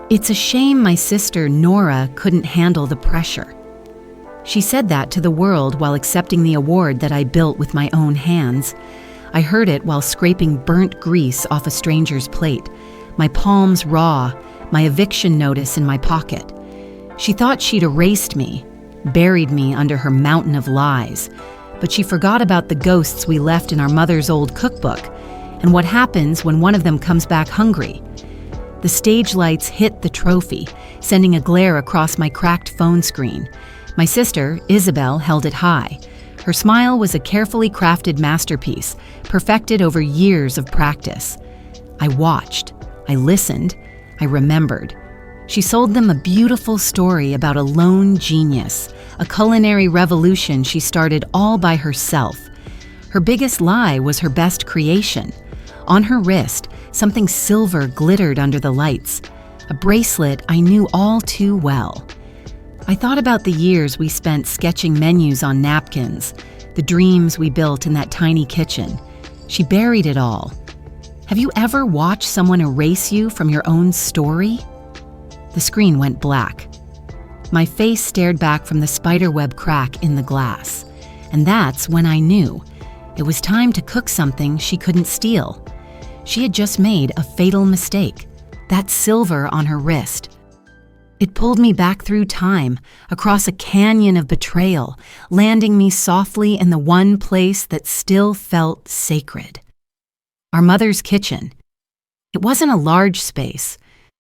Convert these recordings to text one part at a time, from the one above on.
It's a shame my sister Nora couldn't handle the pressure. She said that to the world while accepting the award that I built with my own hands. I heard it while scraping burnt grease off a stranger's plate, my palms raw, my eviction notice in my pocket. She thought she'd erased me, buried me under her mountain of lies, but she forgot about the ghosts we left in our mother's old cookbook and what happens when one of them comes back hungry. The stage lights hit the trophy, sending a glare across my cracked phone screen. My sister, Isabel, held it high. Her smile was a carefully crafted masterpiece, perfected over years of practice. I watched, I listened, I remembered. She sold them a beautiful story about a lone genius, a culinary revolution she started all by herself. Her biggest lie was her best creation. On her wrist, something silver glittered under the lights, a bracelet I knew all too well. I thought about the years we spent sketching menus on napkins, the dreams we built in that tiny kitchen. She buried it all. Have you ever watched someone erase you from your own story? The screen went black. My face stared back from the spiderweb crack in the glass. And that's when I knew. It was time to cook something she couldn't steal. She had just made a fatal mistake. That silver on her wrist. It pulled me back through time, across a canyon of betrayal, landing me softly in the one place that still felt sacred. Our mother's kitchen. It wasn't a large space,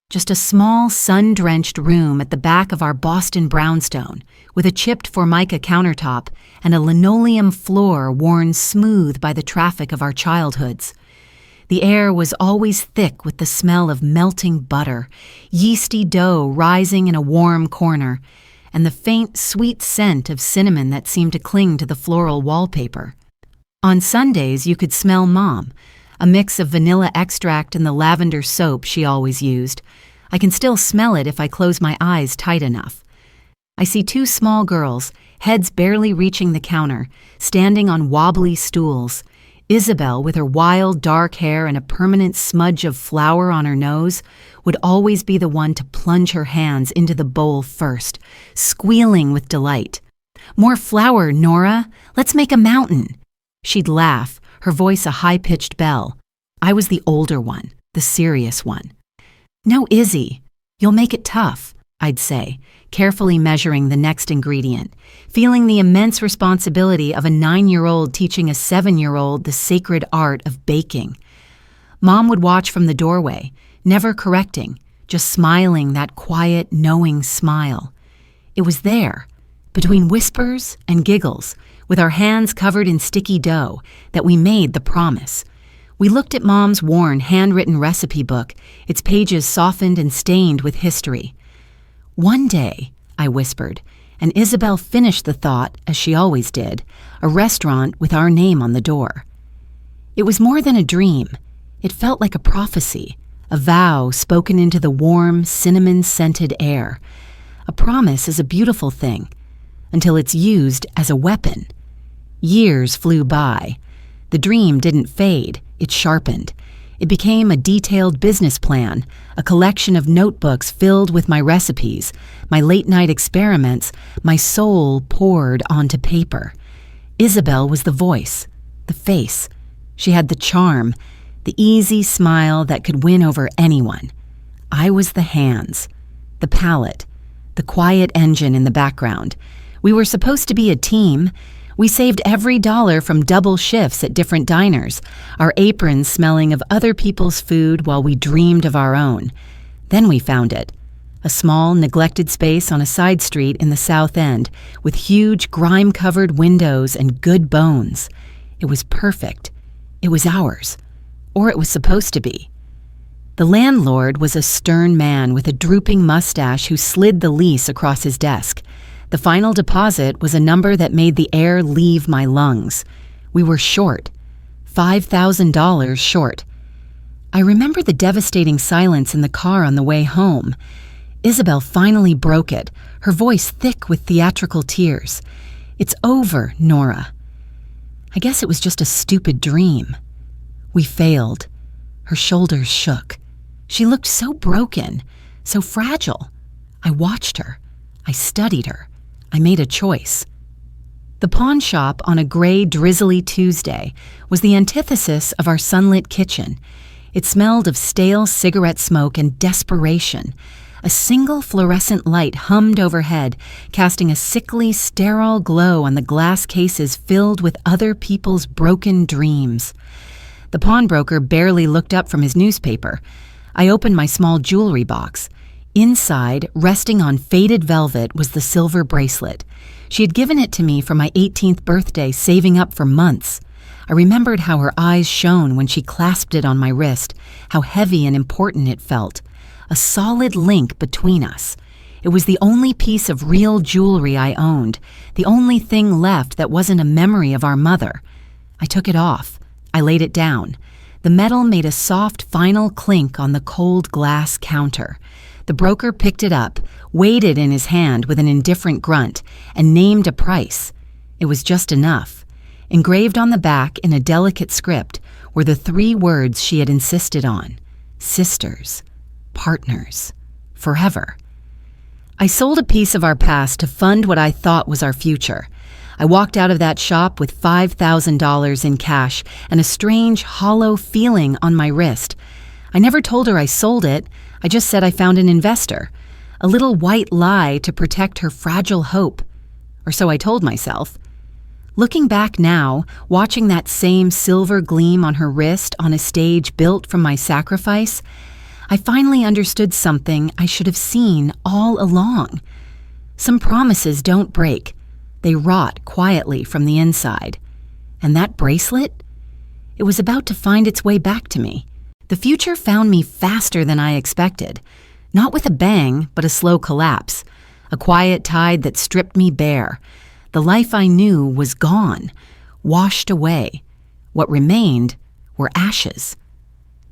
just a small sun-drenched room at the back of our Boston brownstone, with a chipped Formica countertop and a linoleum floor worn smooth by the traffic of our childhoods. The air was always thick with the smell of melting butter, yeasty dough rising in a warm corner, and the faint, sweet scent of cinnamon that seemed to cling to the floral wallpaper. On Sundays, you could smell Mom, a mix of vanilla extract and the lavender soap she always used. I can still smell it if I close my eyes tight enough. I see two small girls, heads barely reaching the counter, standing on wobbly stools. Isabel, with her wild, dark hair and a permanent smudge of flour on her nose, would always be the one to plunge her hands into the bowl first, squealing with delight. "More flour, Nora! Let's make a mountain!" She'd laugh, her voice a high-pitched bell. I was the older one, the serious one. "No, Izzy, you'll make it tough," I'd say, carefully measuring the next ingredient, feeling the immense responsibility of a 9-year-old teaching a 7-year-old the sacred art of baking. Mom would watch from the doorway, never correcting, just smiling that quiet, knowing smile. It was there, between whispers and giggles, with our hands covered in sticky dough, that we made the promise. We looked at Mom's worn, handwritten recipe book, its pages softened and stained with history. "One day," I whispered, and Isabel finished the thought, as she always did, a restaurant with our name on the door. It was more than a dream. It felt like a prophecy, a vow spoken into the warm, cinnamon-scented air. A promise is a beautiful thing, until it's used as a weapon. Years flew by. The dream didn't fade, it sharpened. It became a detailed business plan, a collection of notebooks filled with my recipes, my late-night experiments, my soul poured onto paper. Isabel was the voice, the face. She had the charm, the easy smile that could win over anyone. I was the hands, the palate, the quiet engine in the background. We were supposed to be a team. We saved every dollar from double shifts at different diners, our aprons smelling of other people's food while we dreamed of our own. Then we found it, a small, neglected space on a side street in the South End with huge, grime-covered windows and good bones. It was perfect. It was ours. Or it was supposed to be. The landlord was a stern man with a drooping mustache who slid the lease across his desk. The final deposit was a number that made the air leave my lungs. We were short, $5,000 short. I remember the devastating silence in the car on the way home. Isabel finally broke it, her voice thick with theatrical tears. "It's over, Nora." I guess it was just a stupid dream. We failed. Her shoulders shook. She looked so broken, so fragile. I watched her. I studied her. I made a choice. The pawn shop on a gray, drizzly Tuesday was the antithesis of our sunlit kitchen. It smelled of stale cigarette smoke and desperation. A single fluorescent light hummed overhead, casting a sickly, sterile glow on the glass cases filled with other people's broken dreams. The pawnbroker barely looked up from his newspaper. I opened my small jewelry box. Inside, resting on faded velvet, was the silver bracelet. She had given it to me for my 18th birthday, saving up for months. I remembered how her eyes shone when she clasped it on my wrist, how heavy and important it felt. A solid link between us. It was the only piece of real jewelry I owned, the only thing left that wasn't a memory of our mother. I took it off. I laid it down. The metal made a soft final clink on the cold glass counter. The broker picked it up, weighed it in his hand with an indifferent grunt, and named a price. It was just enough. Engraved on the back in a delicate script were the 3 words she had insisted on: sisters, partners, forever. I sold a piece of our past to fund what I thought was our future. I walked out of that shop with $5,000 in cash and a strange, hollow feeling on my wrist. I never told her I sold it. I just said I found an investor. A little white lie to protect her fragile hope. Or so I told myself. Looking back now, watching that same silver gleam on her wrist on a stage built from my sacrifice, I finally understood something I should have seen all along. Some promises don't break. They rot quietly from the inside. And that bracelet? It was about to find its way back to me. The future found me faster than I expected. Not with a bang, but a slow collapse. A quiet tide that stripped me bare. The life I knew was gone, washed away. What remained were ashes.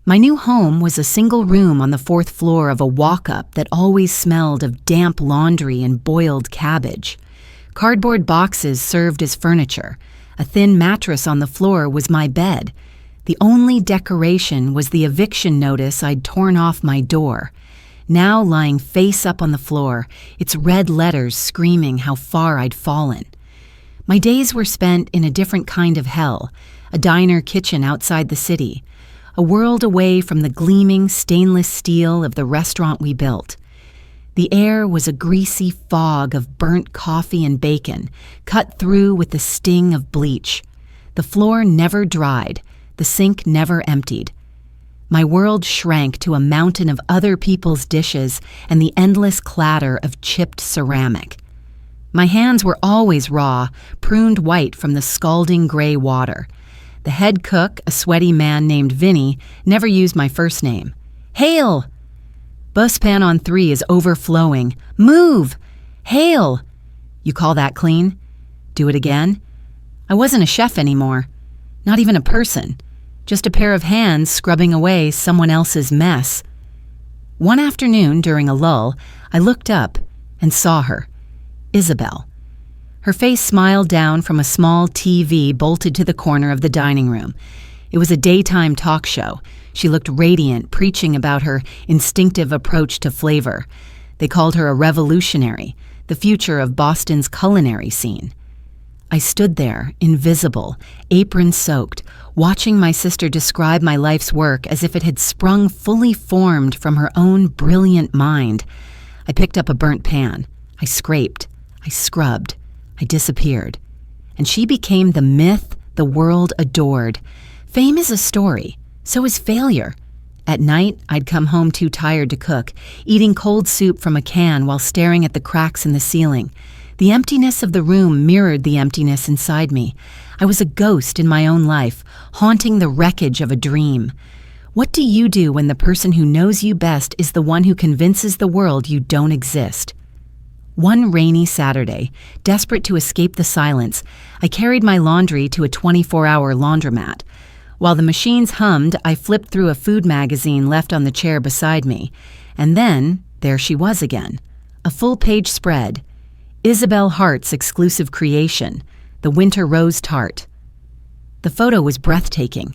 My new home was a single room on the 4th floor of a walk-up that always smelled of damp laundry and boiled cabbage. Cardboard boxes served as furniture. A thin mattress on the floor was my bed. The only decoration was the eviction notice I'd torn off my door. Now lying face up on the floor, its red letters screaming how far I'd fallen. My days were spent in a different kind of hell, a diner kitchen outside the city, a world away from the gleaming stainless steel of the restaurant we built. The air was a greasy fog of burnt coffee and bacon, cut through with the sting of bleach. The floor never dried, the sink never emptied. My world shrank to a mountain of other people's dishes and the endless clatter of chipped ceramic. My hands were always raw, pruned white from the scalding gray water. The head cook, a sweaty man named Vinny, never used my first name. "Hail!" "Buspan on 3 is overflowing. Move! Hail!" "You call that clean?" "Do it again?" I wasn't a chef anymore. Not even a person. Just a pair of hands scrubbing away someone else's mess. One afternoon, during a lull, I looked up and saw her. Isabel. Her face smiled down from a small TV bolted to the corner of the dining room. It was a daytime talk show. She looked radiant, preaching about her instinctive approach to flavor. They called her a revolutionary, the future of Boston's culinary scene. I stood there, invisible, apron-soaked, watching my sister describe my life's work as if it had sprung fully formed from her own brilliant mind. I picked up a burnt pan. I scraped. I scrubbed. I disappeared. And she became the myth the world adored. Fame is a story. So is failure. At night, I'd come home too tired to cook, eating cold soup from a can while staring at the cracks in the ceiling. The emptiness of the room mirrored the emptiness inside me. I was a ghost in my own life, haunting the wreckage of a dream. What do you do when the person who knows you best is the one who convinces the world you don't exist? One rainy Saturday, desperate to escape the silence, I carried my laundry to a 24-hour laundromat. While the machines hummed, I flipped through a food magazine left on the chair beside me. And then, there she was again. A full-page spread. Isabel Hart's exclusive creation, the Winter Rose Tart. The photo was breathtaking.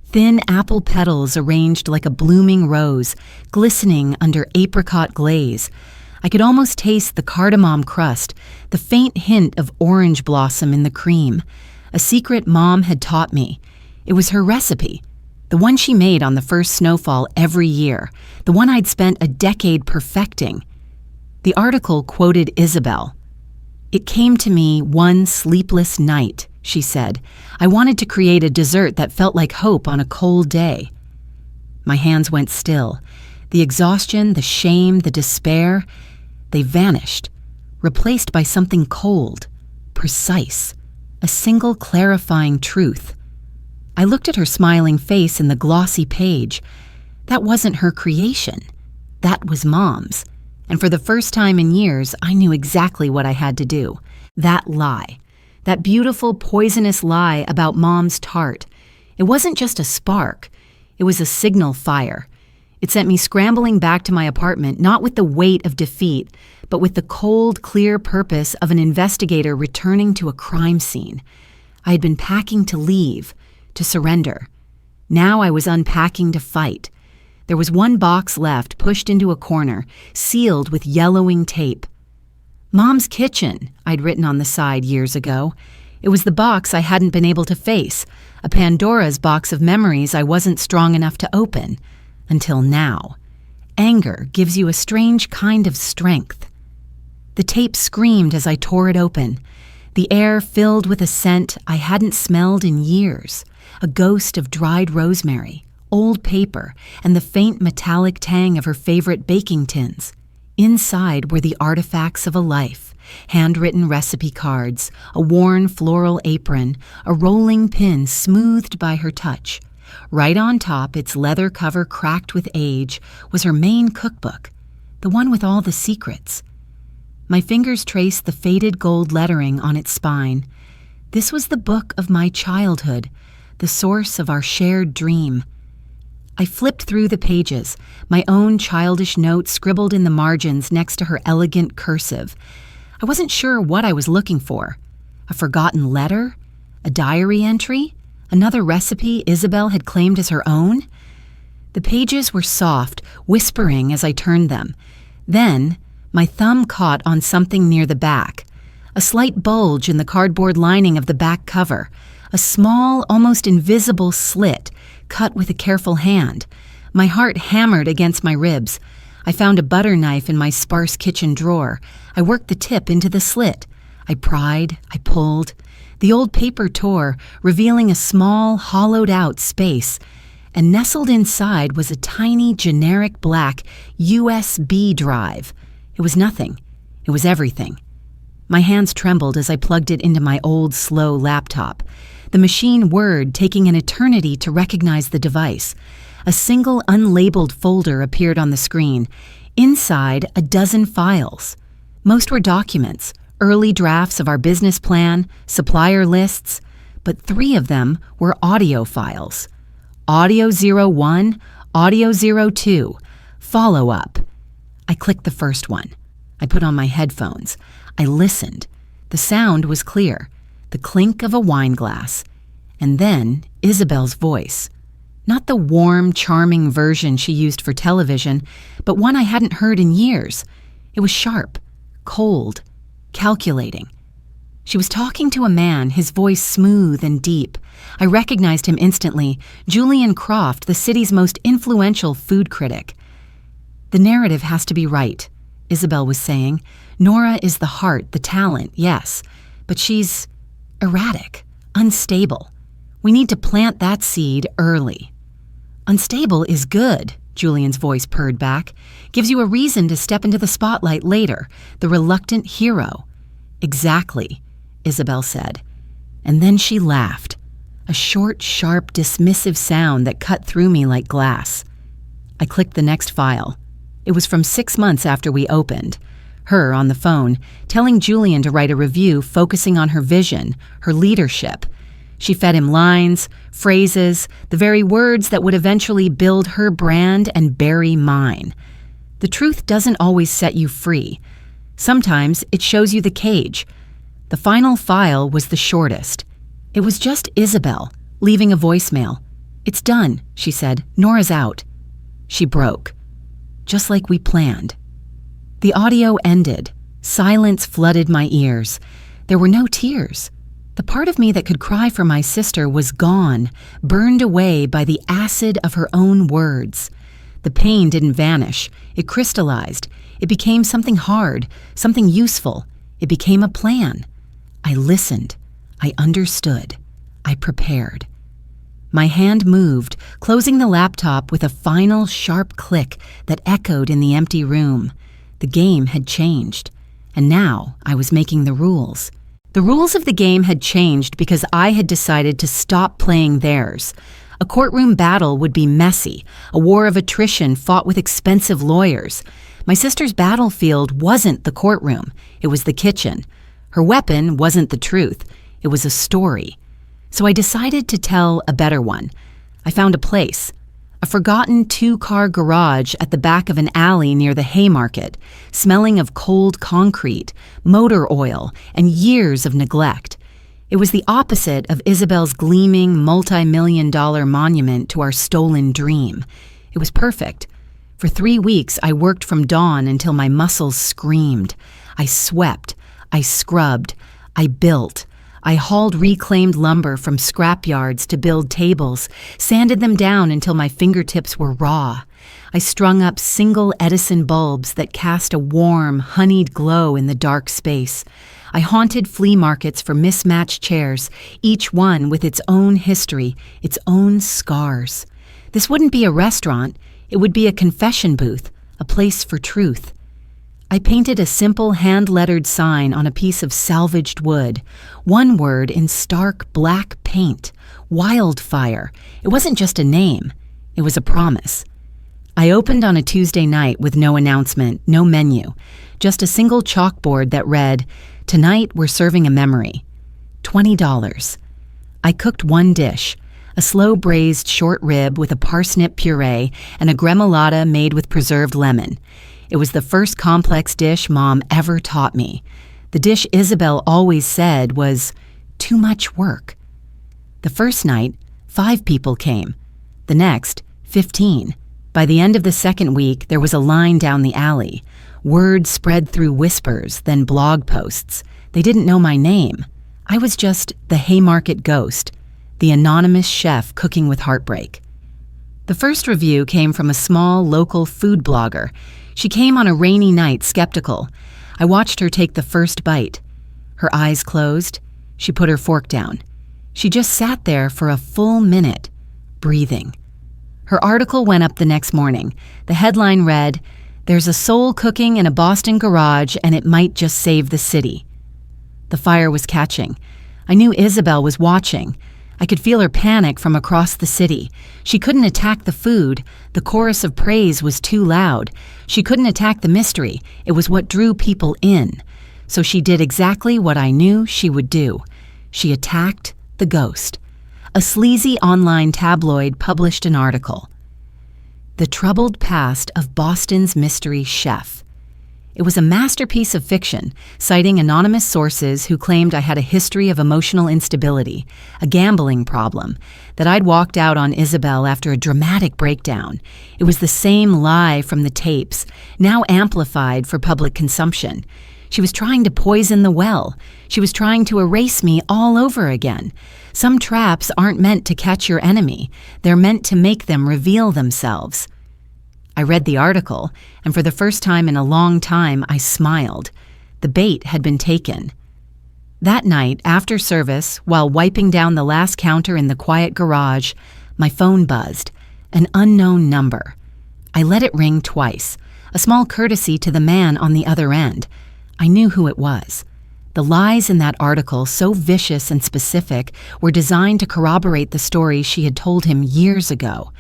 Thin apple petals arranged like a blooming rose, glistening under apricot glaze. I could almost taste the cardamom crust, the faint hint of orange blossom in the cream. A secret Mom had taught me. It was her recipe, the one she made on the first snowfall every year, the one I'd spent a decade perfecting. The article quoted Isabel. "It came to me one sleepless night," she said. "I wanted to create a dessert that felt like hope on a cold day." My hands went still. The exhaustion, the shame, the despair, they vanished, replaced by something cold, precise, a single clarifying truth. I looked at her smiling face in the glossy page. That wasn't her creation. That was Mom's. And for the first time in years, I knew exactly what I had to do. That lie. That beautiful, poisonous lie about Mom's tart. It wasn't just a spark. It was a signal fire. It sent me scrambling back to my apartment, not with the weight of defeat, but with the cold, clear purpose of an investigator returning to a crime scene. I had been packing to leave, to surrender. Now I was unpacking to fight. There was one box left, pushed into a corner, sealed with yellowing tape. Mom's Kitchen, I'd written on the side years ago. It was the box I hadn't been able to face, a Pandora's box of memories I wasn't strong enough to open. Until now. Anger gives you a strange kind of strength. The tape screamed as I tore it open. The air filled with a scent I hadn't smelled in years, a ghost of dried rosemary, old paper, and the faint metallic tang of her favorite baking tins. Inside were the artifacts of a life, handwritten recipe cards, a worn floral apron, a rolling pin smoothed by her touch. Right on top, its leather cover cracked with age, was her main cookbook, the one with all the secrets. My fingers traced the faded gold lettering on its spine. This was the book of my childhood, the source of our shared dream. I flipped through the pages, my own childish notes scribbled in the margins next to her elegant cursive. I wasn't sure what I was looking for. A forgotten letter? A diary entry? Another recipe Isabel had claimed as her own? The pages were soft, whispering as I turned them. Then, my thumb caught on something near the back. A slight bulge in the cardboard lining of the back cover. A small, almost invisible slit, cut with a careful hand. My heart hammered against my ribs. I found a butter knife in my sparse kitchen drawer. I worked the tip into the slit. I pried, I pulled. The old paper tore, revealing a small, hollowed-out space, and nestled inside was a tiny, generic black USB drive. It was nothing. It was everything. My hands trembled as I plugged it into my old, slow laptop. The machine whirred, taking an eternity to recognize the device. A single, unlabeled folder appeared on the screen. Inside, a dozen files. Most were documents. Early drafts of our business plan, supplier lists, but 3 of them were audio files. Audio 01, Audio 02, follow-up. I clicked the first one. I put on my headphones. I listened. The sound was clear, the clink of a wine glass, and then Isabel's voice. Not the warm, charming version she used for television, but one I hadn't heard in years. It was sharp, cold, calculating. She was talking to a man, his voice smooth and deep. I recognized him instantly, Julian Croft, the city's most influential food critic. "The narrative has to be right," Isabel was saying. "Nora is the heart, the talent, yes, but she's erratic, unstable. We need to plant that seed early." "Unstable is good," Julian's voice purred back. "Gives you a reason to step into the spotlight later, the reluctant hero." "Exactly," Isabel said. And then she laughed, a short, sharp, dismissive sound that cut through me like glass. I clicked the next file. It was from 6 months after we opened. Her on the phone, telling Julian to write a review focusing on her vision, her leadership. She fed him lines, phrases, the very words that would eventually build her brand and bury mine. The truth doesn't always set you free. Sometimes it shows you the cage. The final file was the shortest. It was just Isabel, leaving a voicemail. "It's done," she said. "Nora's out." She broke, just like we planned. The audio ended. Silence flooded my ears. There were no tears. The part of me that could cry for my sister was gone, burned away by the acid of her own words. The pain didn't vanish. It crystallized. It became something hard, something useful. It became a plan. I listened. I understood. I prepared. My hand moved, closing the laptop with a final sharp click that echoed in the empty room. The game had changed, and now I was making the rules. The rules of the game had changed because I had decided to stop playing theirs. A courtroom battle would be messy, a war of attrition fought with expensive lawyers. My sister's battlefield wasn't the courtroom, it was the kitchen. Her weapon wasn't the truth, it was a story. So I decided to tell a better one. I found a place, a forgotten 2-car garage at the back of an alley near the Haymarket, smelling of cold concrete, motor oil, and years of neglect. It was the opposite of Isabel's gleaming, multi-million-dollar monument to our stolen dream. It was perfect. For 3 weeks, I worked from dawn until my muscles screamed. I swept. I scrubbed. I built. I hauled reclaimed lumber from scrapyards to build tables, sanded them down until my fingertips were raw. I strung up single Edison bulbs that cast a warm, honeyed glow in the dark space. I haunted flea markets for mismatched chairs, each one with its own history, its own scars. This wouldn't be a restaurant, it would be a confession booth, a place for truth. I painted a simple hand-lettered sign on a piece of salvaged wood, one word in stark black paint, wildfire. It wasn't just a name, it was a promise. I opened on a Tuesday night with no announcement, no menu, just a single chalkboard that read, "Tonight we're serving a memory." $20. I cooked one dish, a slow-braised short rib with a parsnip puree and a gremolata made with preserved lemon. It was the first complex dish Mom ever taught me. The dish Isabel always said was too much work. The first night, 5 people came. The next, 15. By the end of the second week, there was a line down the alley. Word spread through whispers, then blog posts. They didn't know my name. I was just the Haymarket ghost, the anonymous chef cooking with heartbreak. The first review came from a small local food blogger. She came on a rainy night, skeptical. I watched her take the first bite. Her eyes closed. She put her fork down. She just sat there for a full minute, breathing. Her article went up the next morning. The headline read, "There's a soul cooking in a Boston garage and it might just save the city." The fire was catching. I knew Isabel was watching. I could feel her panic from across the city. She couldn't attack the food. The chorus of praise was too loud. She couldn't attack the mystery. It was what drew people in. So she did exactly what I knew she would do. She attacked the ghost. A sleazy online tabloid published an article. "The Troubled Past of Boston's Mystery Chef." It was a masterpiece of fiction, citing anonymous sources who claimed I had a history of emotional instability, a gambling problem, that I'd walked out on Isabel after a dramatic breakdown. It was the same lie from the tapes, now amplified for public consumption. She was trying to poison the well. She was trying to erase me all over again. Some traps aren't meant to catch your enemy. They're meant to make them reveal themselves. I read the article, and for the first time in a long time, I smiled. The bait had been taken. That night, after service, while wiping down the last counter in the quiet garage, my phone buzzed, an unknown number. I let it ring twice, a small courtesy to the man on the other end. I knew who it was. The lies in that article, so vicious and specific, were designed to corroborate the story she had told him years ago.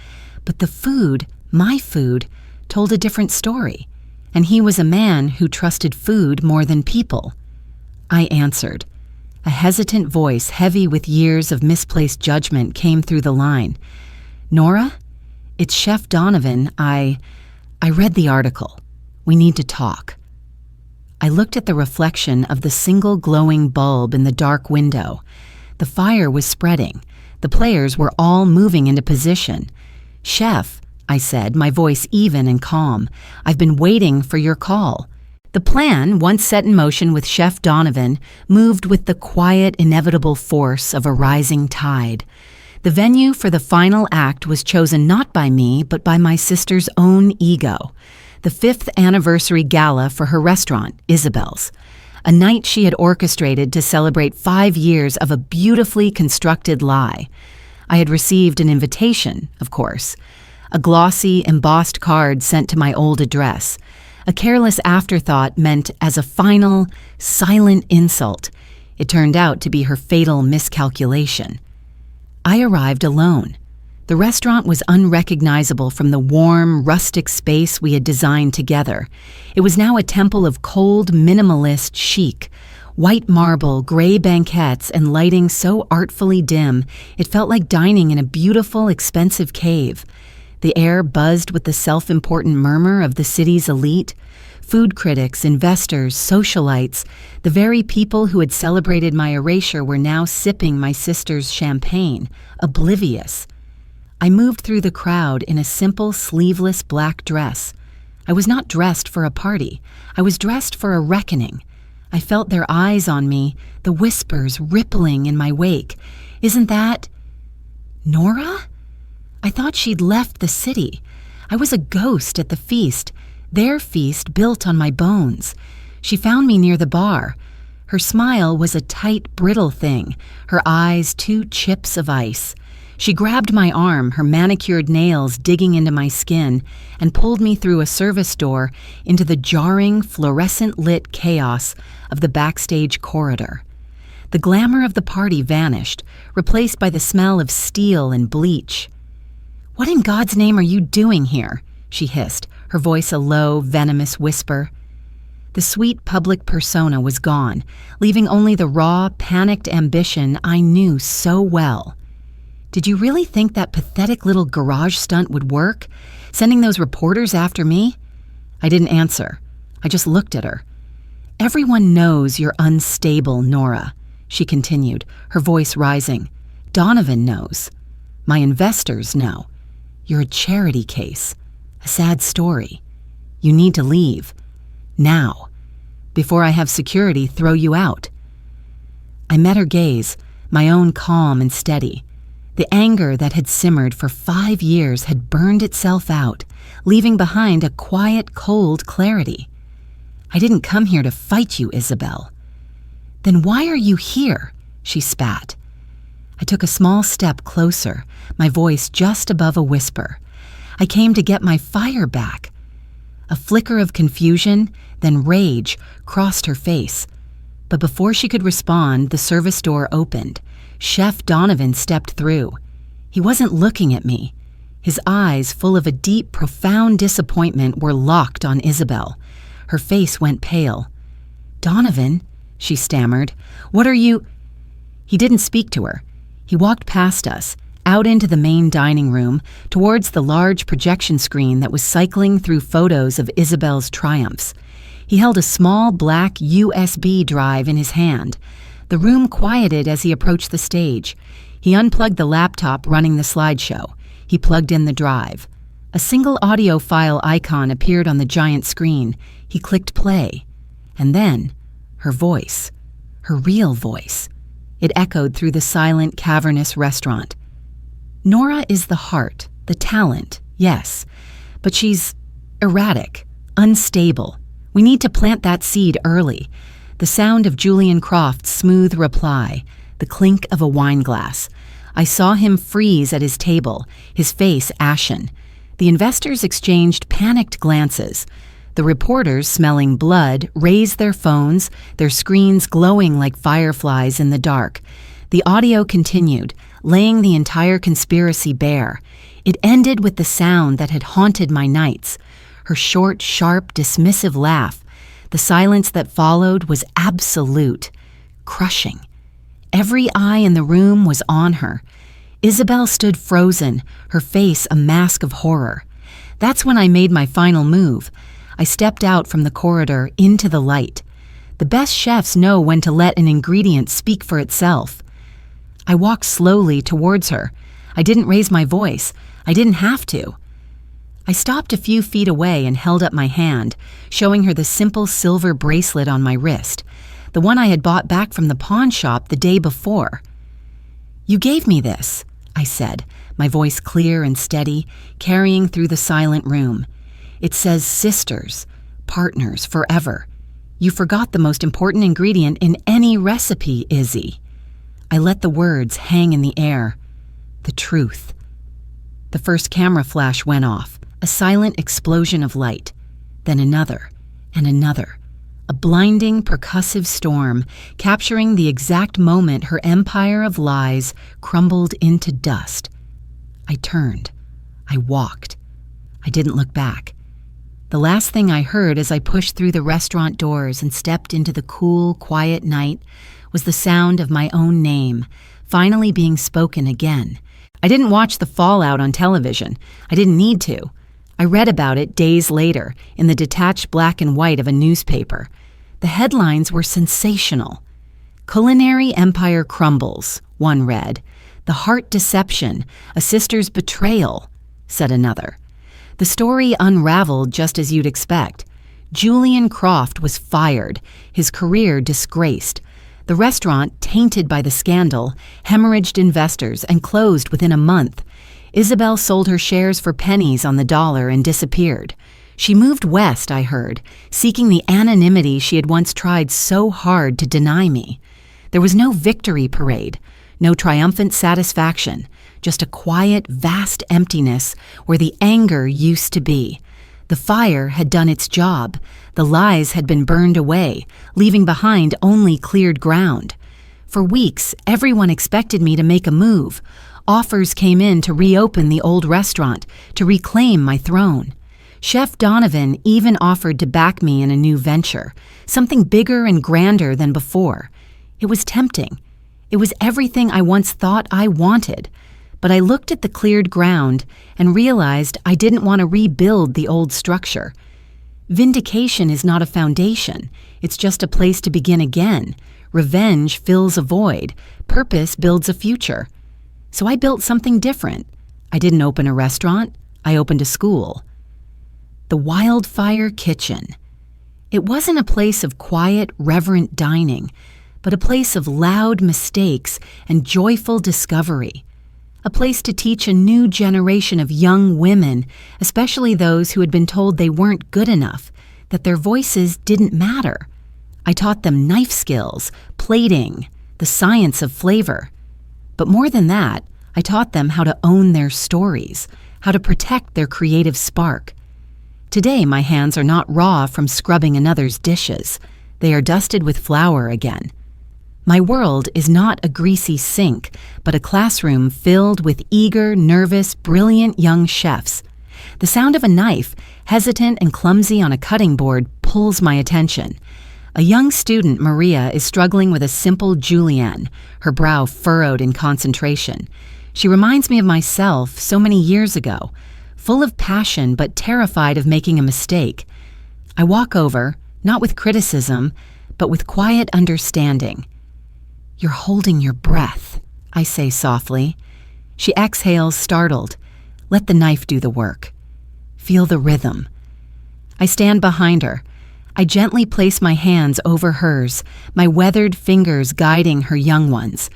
But the food, my food, told a different story, and he was a man who trusted food more than people. I answered. A hesitant voice, heavy with years of misplaced judgment, came through the line. "Nora, it's Chef Donovan. I read the article. We need to talk." I looked at the reflection of the single glowing bulb in the dark window. The fire was spreading. The players were all moving into position. "Chef," I said, my voice even and calm, "I've been waiting for your call." The plan, once set in motion with Chef Donovan, moved with the quiet, inevitable force of a rising tide. The venue for the final act was chosen not by me, but by my sister's own ego. The 5th anniversary gala for her restaurant, Isabel's. A night she had orchestrated to celebrate 5 years of a beautifully constructed lie. I had received an invitation, of course. A glossy, embossed card sent to my old address. A careless afterthought meant as a final, silent insult. It turned out to be her fatal miscalculation. I arrived alone. The restaurant was unrecognizable from the warm, rustic space we had designed together. It was now a temple of cold, minimalist chic. White marble, gray banquettes, and lighting so artfully dim, it felt like dining in a beautiful, expensive cave. The air buzzed with the self-important murmur of the city's elite. Food critics, investors, socialites, the very people who had celebrated my erasure were now sipping my sister's champagne, oblivious. I moved through the crowd in a simple, sleeveless black dress. I was not dressed for a party. I was dressed for a reckoning. I felt their eyes on me, the whispers rippling in my wake. "Isn't that Nora?" I thought she'd left the city. I was a ghost at the feast, their feast built on my bones. She found me near the bar. Her smile was a tight, brittle thing, her eyes 2 chips of ice. She grabbed my arm, her manicured nails digging into my skin, and pulled me through a service door into the jarring, fluorescent-lit chaos of the backstage corridor. The glamour of the party vanished, replaced by the smell of steel and bleach. "What in God's name are you doing here?" she hissed, her voice a low, venomous whisper. The sweet public persona was gone, leaving only the raw, panicked ambition I knew so well. "Did you really think that pathetic little garage stunt would work? Sending those reporters after me?" I didn't answer. I just looked at her. "Everyone knows you're unstable, Nora," she continued, her voice rising. "Donovan knows. My investors know. You're a charity case. A sad story. You need to leave. Now. Before I have security throw you out." I met her gaze, my own calm and steady. The anger that had simmered for 5 years had burned itself out, leaving behind a quiet, cold clarity. "I didn't come here to fight you, Isabel." "Then why are you here?" she spat. I took a small step closer, my voice just above a whisper. "I came to get my fire back." A flicker of confusion, then rage, crossed her face. But before she could respond, the service door opened. Chef Donovan stepped through. He wasn't looking at me. His eyes, full of a deep, profound disappointment, were locked on Isabel. Her face went pale. "Donovan," she stammered, "what are you—" He didn't speak to her. He walked past us, out into the main dining room, towards the large projection screen that was cycling through photos of Isabel's triumphs. He held a small black USB drive in his hand. The room quieted as he approached the stage. He unplugged the laptop running the slideshow. He plugged in the drive. A single audio file icon appeared on the giant screen. He clicked play. And then, her voice. Her real voice. It echoed through the silent, cavernous restaurant. "Nora is the heart, the talent, yes. But she's erratic, unstable. We need to plant that seed early." The sound of Julian Croft's smooth reply, the clink of a wine glass. I saw him freeze at his table, his face ashen. The investors exchanged panicked glances. The reporters, smelling blood, raised their phones, their screens glowing like fireflies in the dark. The audio continued, laying the entire conspiracy bare. It ended with the sound that had haunted my nights. Her short, sharp, dismissive laugh. The silence that followed was absolute, crushing. Every eye in the room was on her. Isabel stood frozen, her face a mask of horror. That's when I made my final move. I stepped out from the corridor into the light. The best chefs know when to let an ingredient speak for itself. I walked slowly towards her. I didn't raise my voice. I didn't have to. I stopped a few feet away and held up my hand, showing her the simple silver bracelet on my wrist, the one I had bought back from the pawn shop the day before. "You gave me this," I said, my voice clear and steady, carrying through the silent room. "It says sisters, partners forever. You forgot the most important ingredient in any recipe, Izzy." I let the words hang in the air. The truth. The first camera flash went off, a silent explosion of light, then another and another. A blinding, percussive storm, capturing the exact moment her empire of lies crumbled into dust. I turned. I walked. I didn't look back. The last thing I heard as I pushed through the restaurant doors and stepped into the cool, quiet night was the sound of my own name, finally being spoken again. I didn't watch the fallout on television. I didn't need to. I read about it days later in the detached black and white of a newspaper. The headlines were sensational. "Culinary empire crumbles," one read. "The heart deception, a sister's betrayal," said another. The story unraveled just as you'd expect. Julian Croft was fired, his career disgraced. The restaurant, tainted by the scandal, hemorrhaged investors and closed within a month. Isabel sold her shares for pennies on the dollar and disappeared. She moved west, I heard, seeking the anonymity she had once tried so hard to deny me. There was no victory parade, no triumphant satisfaction, just a quiet, vast emptiness where the anger used to be. The fire had done its job. The lies had been burned away, leaving behind only cleared ground. For weeks, everyone expected me to make a move. Offers came in to reopen the old restaurant, to reclaim my throne. Chef Donovan even offered to back me in a new venture, something bigger and grander than before. It was tempting. It was everything I once thought I wanted. But I looked at the cleared ground and realized I didn't want to rebuild the old structure. Vindication is not a foundation. It's just a place to begin again. Revenge fills a void. Purpose builds a future. So I built something different. I didn't open a restaurant. I opened a school. The Wildfire Kitchen. It wasn't a place of quiet, reverent dining, but a place of loud mistakes and joyful discovery. A place to teach a new generation of young women, especially those who had been told they weren't good enough, that their voices didn't matter. I taught them knife skills, plating, the science of flavor. But more than that, I taught them how to own their stories, how to protect their creative spark. Today, my hands are not raw from scrubbing another's dishes. They are dusted with flour again. My world is not a greasy sink, but a classroom filled with eager, nervous, brilliant young chefs. The sound of a knife, hesitant and clumsy on a cutting board, pulls my attention. A young student, Maria, is struggling with a simple julienne, her brow furrowed in concentration. She reminds me of myself so many years ago, full of passion but terrified of making a mistake. I walk over, not with criticism, but with quiet understanding. "You're holding your breath," I say softly. She exhales, startled. "Let the knife do the work. Feel the rhythm." I stand behind her. I gently place my hands over hers, my weathered fingers guiding her young ones.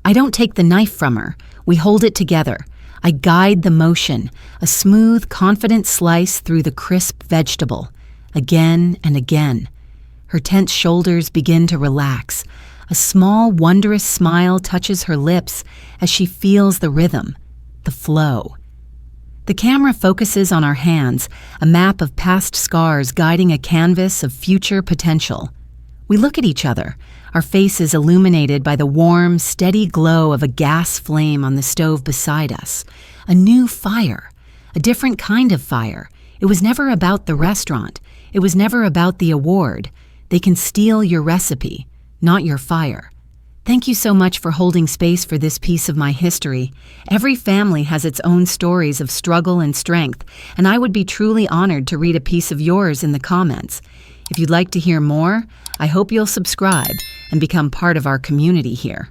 I don't take the knife from her. We hold it together. I guide the motion, a smooth, confident slice through the crisp vegetable. Again and again. Her tense shoulders begin to relax. A small, wondrous smile touches her lips as she feels the rhythm, the flow. The camera focuses on our hands, a map of past scars guiding a canvas of future potential. We look at each other, our faces illuminated by the warm, steady glow of a gas flame on the stove beside us. A new fire, a different kind of fire. It was never about the restaurant. It was never about the award. They can steal your recipe, not your fire. Thank you so much for holding space for this piece of my history. Every family has its own stories of struggle and strength, and I would be truly honored to read a piece of yours in the comments. If you'd like to hear more, I hope you'll subscribe and become part of our community here.